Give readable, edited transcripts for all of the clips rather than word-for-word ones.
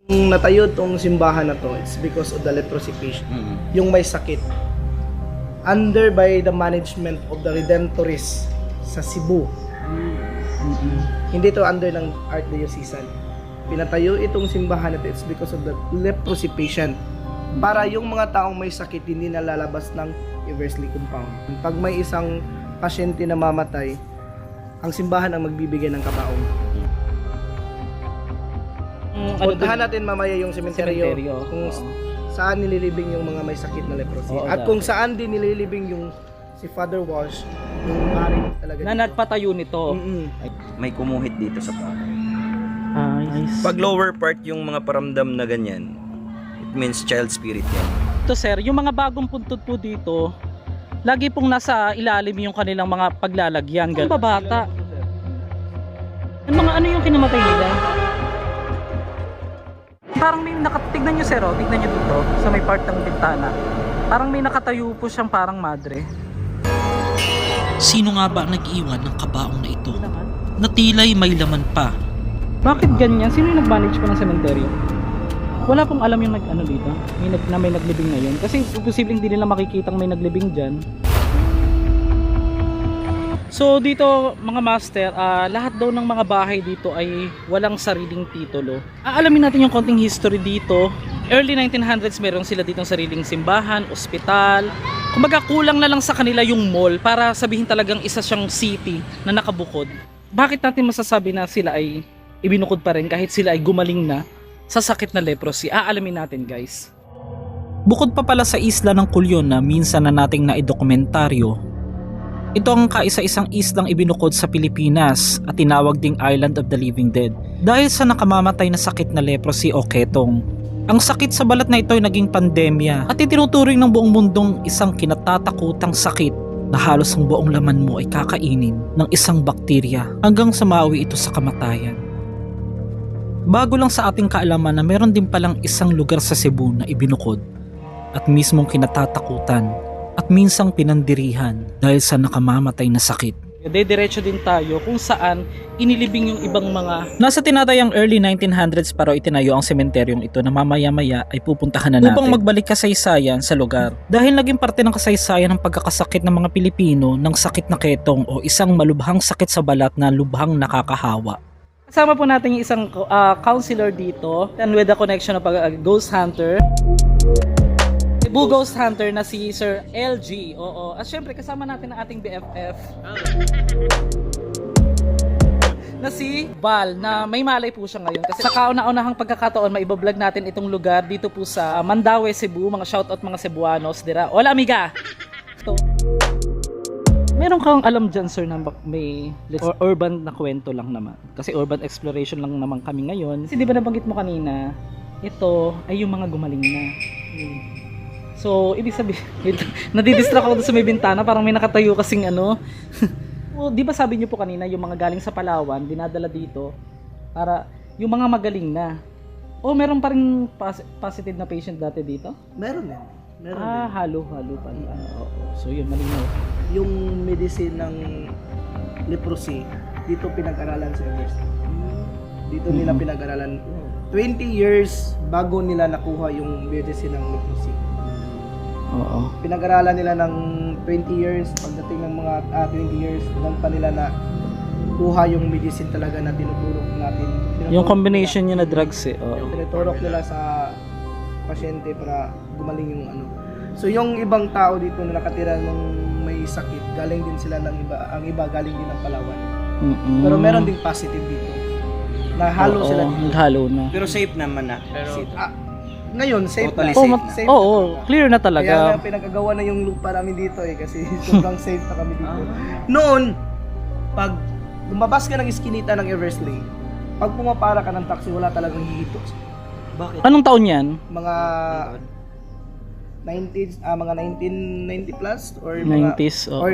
Kung natayo tong simbahan na to, it's because of the leprosy patient, yung may sakit. Under by the management of the Redemptorists sa Cebu. Hindi to under ng Archdiocesan. Pinatayo itong simbahan na to, it's because of the leprosy patient. Para yung mga taong may sakit hindi nalalabas ng Eversley compound. Pag may isang pasyente na mamatay, ang simbahan ang magbibigay ng kabaong. Puntahan natin mamaya yung sementeryo kung saan nililibing yung mga may sakit na leprosy. At kung saan din nililibing yung si Father Walsh, yung pari talaga na nagpatayo nito. May kumuhit dito sa paa. Nice. Pag lower part yung mga paramdam na ganyan, it means child spirit yan. Ito sir, yung mga bagong puntod po dito, lagi pong nasa ilalim yung kanilang mga paglalagyan. Ang babata. Ano yung kinamatay nila? Parang may tignan nyo sir, tignan nyo dito sa may part ng bintana. Parang may nakatayo po siyang parang madre. Sino nga ba ang nag-iwan ng kabaong na ito? Na tila'y may laman pa. Bakit ganyan? Sino yung nag-manage po ng sementeryo? Wala pong alam yung nag-ano dito, may naglibing ngayon. Kasi posibleng hindi nila makikitang may naglibing dyan. So dito mga master, lahat daw ng mga bahay dito ay walang sariling titulo. Aalamin natin yung konting history dito. Early 1900s meron sila ditong sariling simbahan, ospital. Kumbaga kulang na lang sa kanila yung mall para sabihin talagang isa siyang city na nakabukod. Bakit natin masasabi na sila ay ibinukod pa rin kahit sila ay gumaling na sa sakit na leprosy? Aalamin natin guys. Bukod pa pala sa isla ng Culion na minsan na nating naidokumentaryo, ito ang kaisa-isang islang ibinukod sa Pilipinas at tinawag ding Island of the Living Dead dahil sa nakamamatay na sakit na leprosy o ketong. Ang sakit sa balat na ito ay naging pandemya at itinuturing ng buong mundong isang kinatatakutang sakit na halos ang buong laman mo ay kakainin ng isang bakterya hanggang sumawi ito sa kamatayan. Bago lang sa ating kaalaman na meron din palang isang lugar sa Cebu na ibinukod at mismong kinatatakutan at minsang pinandirihan dahil sa nakamamatay na sakit. Diretso din tayo kung saan inilibing yung ibang mga... Nasa tinatayang early 1900s pero itinayo ang sementeryong ito na mamaya-maya ay pupuntahan na natin upang magbalik kasaysayan sa lugar. Dahil naging parte ng kasaysayan ng pagkakasakit ng mga Pilipino ng sakit na ketong o isang malubhang sakit sa balat na lubhang nakakahawa. Kasama po natin yung isang counselor dito and with the connection of ghost hunter. Cebu Ghost Hunter na si Sir LG. Oo. At syempre kasama natin ang ating BFF. Na si Val na may malay po siya ngayon. Kasi sa kauna-unahang pagkakataon maibablog natin itong lugar dito po sa Mandaue, Cebu. Mga shoutout mga Cebuanos. Dira. Hola amiga! Ito. Meron kang alam dyan sir na may urban na kwento lang naman. Kasi urban exploration lang naman kami ngayon. Kasi di ba nabanggit mo kanina, ito ay yung mga gumaling na. So, ibig sabihin, nadidistract ako sa may bintana, parang may nakatayo kasing ano. O, di ba sabi niyo po kanina, yung mga galing sa Palawan, dinadala dito, para yung mga magaling na. O, meron pa rin positive na patient dati dito? Meron yan. Meron din. Halo-halo pala. Oo. So, yun, malinaw. Yung medicine ng leprosy, dito pinag-aralan sa Eversley. Dito nila pinag-aralan. 20 years bago nila nakuha yung medicine ng leprosy. Oo. Pinag-aralan nila ng 20 years, pagdating ng mga 20 years, doon pa nila na kuha yung medicine talaga na tinuturok natin. Yung combination niya na drugs eh. Oo. Tinuturok nila sa pasyente para gumaling yung ano. So yung ibang tao dito na nakatira nung may sakit, galing din sila ng iba, ang iba galing din ng Palawan. Pero meron ding positive dito. Nahalo sila dito. Naghalo na. Pero safe naman na. Pero ngayon, safe Totally na. safe Oo, na. clear na Kaya talaga. nga pinagagawa na yung lupa namin dito eh kasi sobrang safe na kami dito. Noon, pag lumabas ka ng iskinita ng Eversley, pag pumapara ka ng taxi, wala talagang hihito. Bakit? Anong taon yan? Mga 90s, mga 1990 plus or mga 90s. Oo. or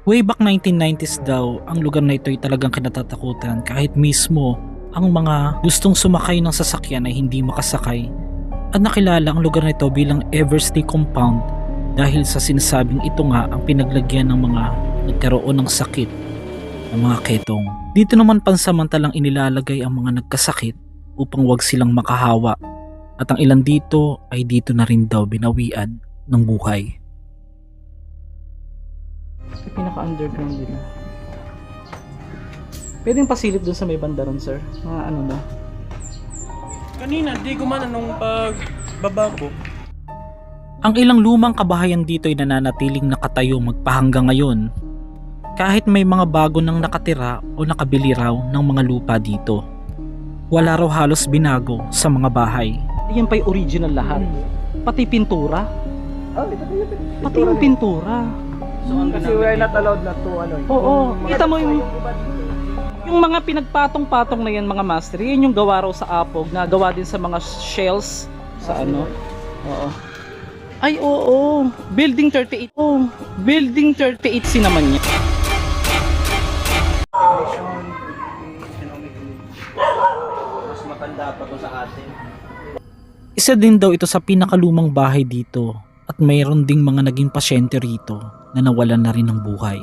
Way back 1990s daw, ang lugar na ito ay talagang kinatatakutan kahit mismo ang mga gustong sumakay ng sasakyan ay hindi makasakay. At nakilala ang lugar na ito bilang Eversley Compound dahil sa sinasabing ito nga ang pinaglagyan ng mga nagkaroon ng sakit ng mga ketong. Dito naman pansamantalang inilalagay ang mga nagkasakit upang wag silang makahawa At ang ilan dito ay dito na rin daw binawian ng buhay. Sa pinaka-underground nila. Pwede yung pasilip doon sa may banda ron, sir? Mga ano na? Kanina, di gumana nung pagbaba ko. Ang ilang lumang kabahayan dito ay nananatiling nakatayo magpahanggang ngayon. Kahit may mga bago nang nakatira o nakabili raw ng mga lupa dito. Wala raw halos binago sa mga bahay. Yan pa yung original lahat. Pati pintura. Oh, ito. Pati yung pintura. Kasi we are not allowed na to ano. Oo, kita mo yung mga pinagpatong-patong na yan mga master, yun yung gawa raw sa apog na gawa din sa mga shells sa ano. Oo. Ay oo, building 38. Oh, building 38 si naman niya. Mas matanda pa to sa atin. Isa din daw ito sa pinakalumang bahay dito at mayroon ding mga naging pasyente rito na nawalan na rin ng buhay.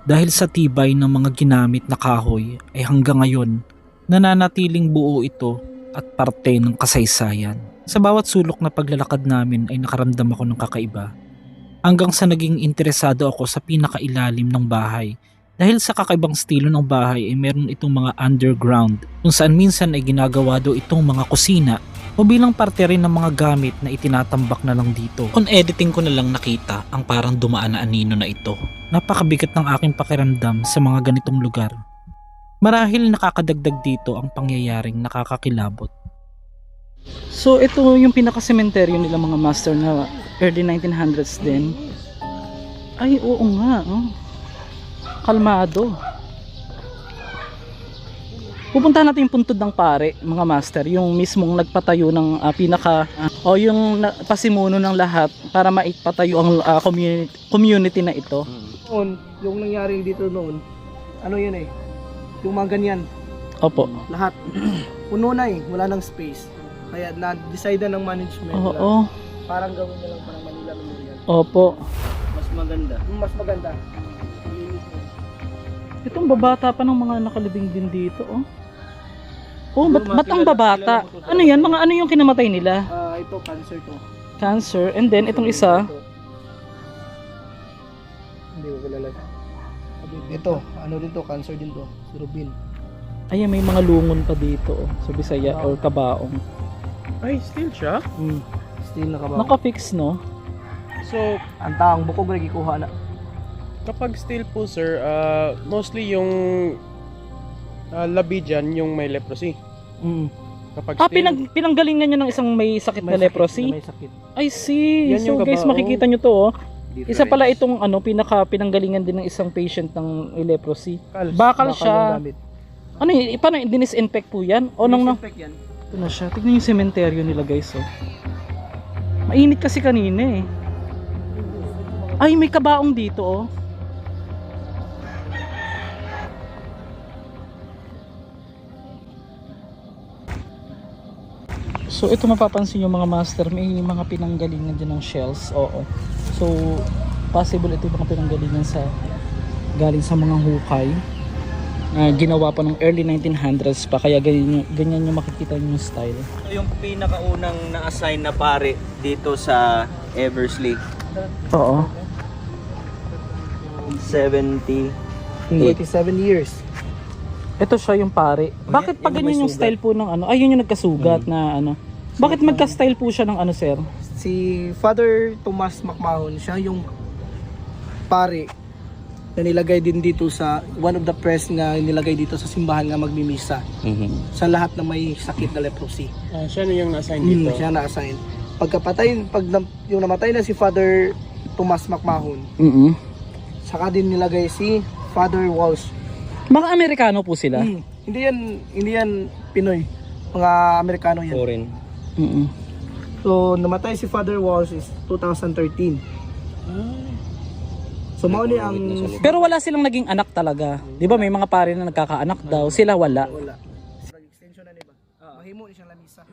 Dahil sa tibay ng mga ginamit na kahoy ay hanggang ngayon nananatiling buo ito at parte ng kasaysayan. Sa bawat sulok na paglalakad namin ay nakaramdam ako ng kakaiba. Hanggang sa naging interesado ako sa pinakailalim ng bahay. Dahil sa kakaibang estilo ng bahay ay meron itong mga underground kung saan minsan ay ginagawa daw itong mga kusina o bilang parte rin ng mga gamit na itinatambak na lang dito. On editing ko na lang nakita ang parang dumaan na anino na ito. Napakabigat ng aking pakiramdam sa mga ganitong lugar. Marahil nakakadagdag dito ang pangyayaring nakakakilabot. So ito yung pinaka-sementeryo nila mga master na early 1900s din. Ay oo nga, oh. Kalmado. Pupuntahan natin yung puntod ng pare, mga master, yung mismong nagpatayo ng o yung pasimuno ng lahat para maipatayo ang community na ito. Noon, yung nangyari dito noon, ano yun eh, yung mga ganyan, Opo. lahat, puno na eh, wala nang space. Kaya na-decide na ng management na Oo. parang gawin na lang parang Manila Memorial. Opo. Mas maganda. Mas maganda. Itong babata pa ng mga nakalibing din dito, oh. Oh, ba't ang babata? Ano yan? Mga ano yung kinamatay nila? Ito, cancer to. Cancer. And then, itong isa. Hindi ko kilala. Ito, ano din to, cancer din to. Si Rubin. Ayan, may mga lungon pa dito, oh. Sa Bisaya or Kabaong. Ay, still siya? Still nakabaw. Naka-fix, no? So, Ang taong bukog na gikuha na. kapag still po sir, mostly yung labi dyan, yung may leprosy. Kapag still, Pinanggalingan niya ng isang may sakit na leprosy. May sakit. I see. Yan So yung guys, Kabaong. makikita nyo to, oh. Isa pala itong pinanggalingan din ng isang patient ng leprosy. Bakal siya. yung gamit. Ano yun? Paano disinfect po yan? O nang Disinfect yan. ito na siya. Tignan yung sementeryo nila guys, oh. Mainit kasi kanina eh. Ay, may kabaong dito, oh. So ito mapapansin yung mga master, may mga pinanggalingan din ng shells. Oo. So possible ito yung mga pinanggalingan sa galing sa mga hukay na ginawa pa ng early 1900s pa, kaya ganyan yung makikita yung style. Ito yung pinakaunang na-assign na pare dito sa Eversley. Oo. 70. 87 years. Ito siya yung pare. Bakit pa yan yung ganyan may yung sugat. style po ng ano? Ayun yung nagkasugat na ano. Bakit magka-style po siya ng ano, sir? Si Father Tomas McMahon, siya yung pare na nilagay din dito sa one of the press na nilagay dito sa simbahan nga magmimisa sa lahat na may sakit na leprosy. siya na yung na-assign dito. Siya na-assign. Yung namatay na si Father Tomas McMahon, saka din nilagay si Father Walsh. Mga Amerikano po sila. Hindi yan Pinoy. Mga Amerikano yan. Foreign. So, namatay si Father Walsh is 2013. So, mauni ang... Pero wala silang naging anak talaga. 'Di ba may mga pare na nagkakaanak daw, sila wala. Wala. Extension na niba. Mahimo ni siyang lamisa.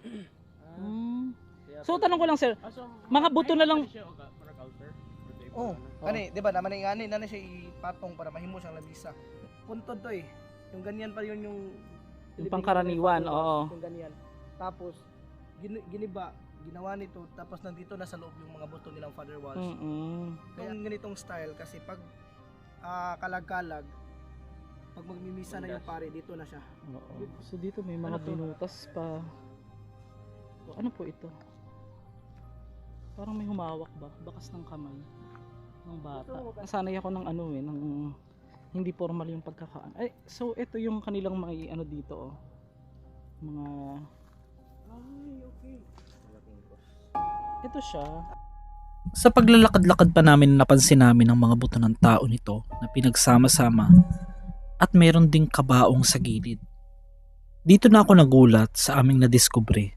So tanong ko lang, sir, mga buto na lang. Oh, ani, 'di ba naman ingani na siya ipatong para mahimo siyang lamisa. Puntod to eh. Yung ganyan pa yun yung Yung pangkaraniwan, oo. Yung ganyan. Tapos ginawa nito, tapos nandito na sa loob yung mga buto nilang Father Walsh. Kaya ang ganitong style kasi pag kalag-kalag, pag magmimisa na yung pare, dito na siya. Oo. So dito may mga binutas pa. Ano po ito? Parang may humawak ba? Bakas ng kamay ng bata. Nasanay ako ng ng hindi formal yung pagkakaan. Ay, so ito yung kanilang may dito, oh. Mga okay. ito siya. Sa paglalakad-lakad pa namin napansin namin ang mga buto ng tao nito na pinagsama-sama at meron ding kabaong sa gilid. Dito na ako nagulat sa aming nadiskubre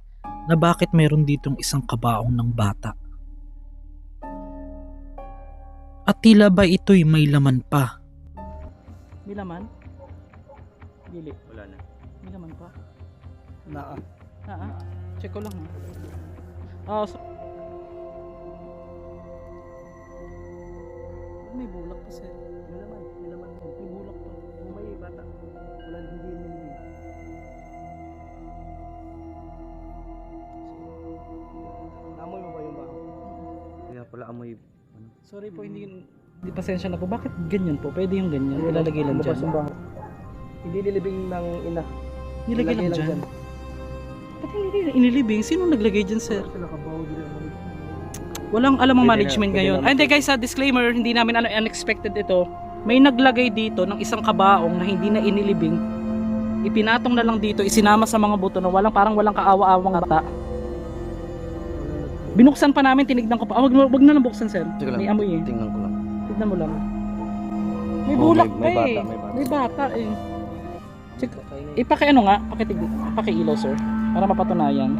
na bakit meron ditong isang kabaong ng bata. At tila ba ito'y may laman pa. May laman? Dili. Wala na. May laman pa. Naa. Check ko lang. So, may bulak kasi. May laman din. May bulak pa. May bata. Wala, hindi nilibing. Namoy mo ba yung baho? Kaya pala amoy. Sorry po, hindi pasensya na po. Bakit ganyan po? Pwede yung ganyan. Ilalagay lang Lumabas dyan. yung baho. Hindi nilibing ng ina. Nilagay lang dyan. Ba't hindi inilibing? Sino naglagay dyan, sir? Sila kabaho dito. Walang alam ang Pwede management na- pwede ngayon. naman Ay, hindi guys, disclaimer, hindi namin unexpected ito. May naglagay dito ng isang kabaong na hindi na inilibing. Ipinatong na lang dito, isinama sa mga buto na parang walang kaawa-awang bata. Binuksan pa namin, tinignan ko pa. Wag na lang buksan, sir. Sige lang. May amoy eh. Tingnan ko lang. Tignan mo lang. May Oh, bulak may pa eh. bata, may bata. May bata eh. Check. Pakiilo, sir. Para mapatunayan.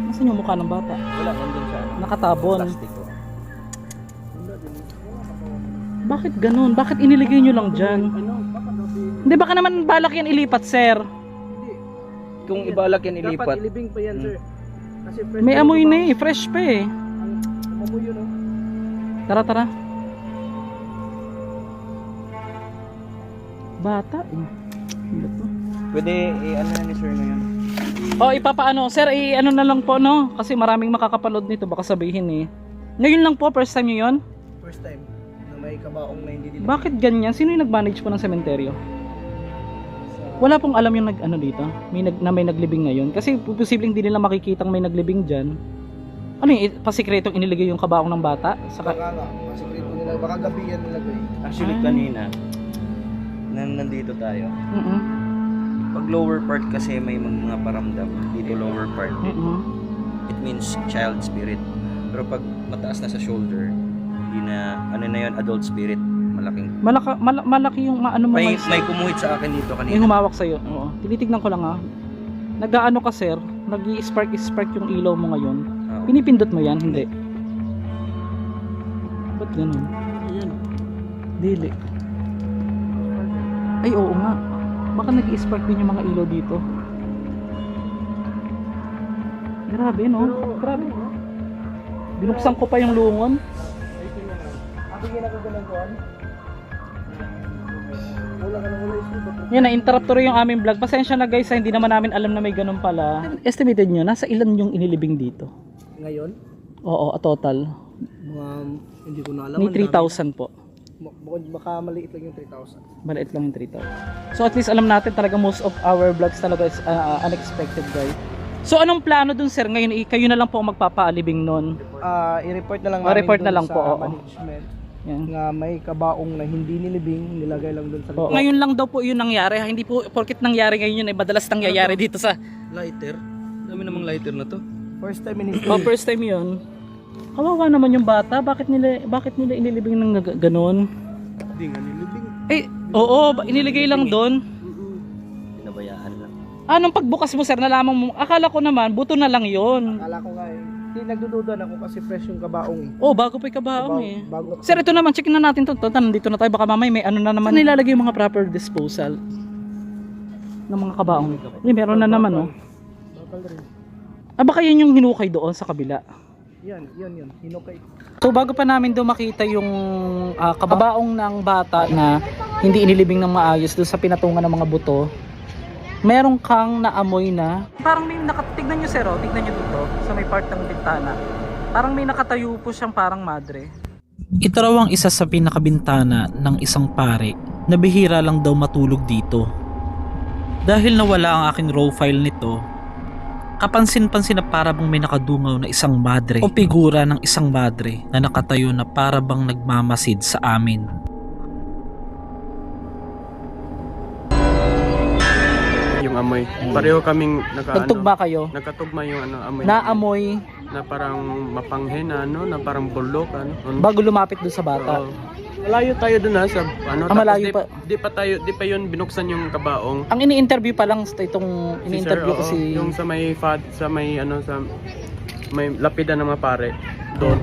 Nasaan yung mukha ng bata? Wala, nandun siya. Nakatabon. Plastic ko. Bakit ganun? Bakit iniligay nyo lang dyan? Hindi, baka naman balak yan ilipat, sir. Kung ibalak yan Dapat ilipat. ilibing pa yan, sir. Kasi fresh May pa yung amoy na baho. eh. Fresh pa eh. Ang amoy yun, oh. Tara. Bata eh. Ano to? Pwede i-ano na ni sir ngayon. Ipapaano? Sir, ano na lang po, no? Kasi maraming makakapanood nito. Baka sabihin eh. Ngayon lang po, first time nyo yun? First time na may kabaong na hindi nilibing. Bakit ganyan? Sino yung nag-manage po ng sementeryo? Wala pong alam yung dito, may naglibing ngayon. Kasi posibleng hindi nila makikitang may naglibing dyan. Ano yung pasikretong iniligay yung kabaong ng bata? Baka nga, masikreto nila. Baka gabi yan nila, eh. Actually Ah. kanina, nandito tayo. Mm-mm. Pag lower part kasi may mga paramdam. Dito lower part. Mm-mm. It means child spirit. Pero pag mataas na sa shoulder, hindi na, yun, adult spirit. Malaking. Malaki yung ano mo. May kumuhit sa akin dito May kanina. humawak sa'yo. Oo. Tinitignan ko lang Nag-aano ka, sir? Nag-i-spark yung ilaw mo ngayon. Oo. Pinipindot mo yan? Hindi. Ba't ganun? Dili. Ay, oo nga. Baka nag-i-spark din yung mga ilaw dito. Grabe, no? Grabe. Binuksan ko pa yung lungon. Bigyan ako ganun ko, wala ka nang ulit. Yan, na-interrupt tuloy yung aming vlog. Pasensya na guys, hindi naman namin alam na may ganun pala. Estimated nyo, nasa ilan yung inilibing dito? Ngayon, Oo, total. mga, hindi ko na alam. May 3,000 po. Baka maliit lang yung 3,000. Maliit lang yung 3,000. So at least alam natin talaga most of our vlogs talaga is unexpected, guys. So anong plano dun, sir? Ngayon, kayo na lang po ang magpapaalibing nun. I-report na lang report dun na lang sa po, oo. management Yan. nga may kabaong na hindi nilibing, nilagay lang dun sa Oo. Ngayon lang daw po yun nangyari. Hindi po, porkit nangyari ngayon yun, ay madalas nangyayari dito sa... Lighter? Dami namang lighter na to. First time in Oh, first time yun. Kawawa naman yung bata. Bakit nila inilibing ng ganon? Hindi nga nilibing. Eh, oo, iniligay lang doon. Pinabayaan lang. Nung pagbukas mo, sir, nalaman mo, akala ko naman, buto na lang yon. Akala ko nga eh. Hindi, nagdududa na ako kasi fresh yung kabaong eh. Oh, bago pa yung kabaong eh. Bago. Sir, ito naman, check na natin to. Nandito na tayo, baka mamay may ano na naman. Saan nilalagay yung mga proper disposal ng mga kabaong? Hindi, meron na naman, oh. Bakal rin. Baka yun yung hinukay doon sa kabila. Yan. Hinukay. So bago pa namin doon makita yung kabaong ng bata na hindi inilibing ng maayos doon sa pinatungan ng mga buto, meron kang naamoy na parang may tignan nyo sir, oh, tignan nyo dito sa may part ng bintana, parang may nakatayo po siyang parang madre. Ito raw ang isa sa pinakabintana ng isang pare na bihira lang daw matulog dito. Dahil nawala ang aking raw file nito, kapansin-pansin na para bang may nakadungaw na isang madre o figura ng isang madre na nakatayo na para bang nagmamasid sa amin. Yung amoy. Pareho kaming Nagtugma kayo? nakatugma yung amoy. Naamoy Na parang mapanghin na parang bulok bago lumapit doon sa bata. Oo. Malayo tayo dun sa Malayo di, pa. di pa yun binuksan yung kabaong. Ang ini-interview pa lang itong ini-interview ko oo, si yung sa may sa may sa may lapidan ng mga pare doon.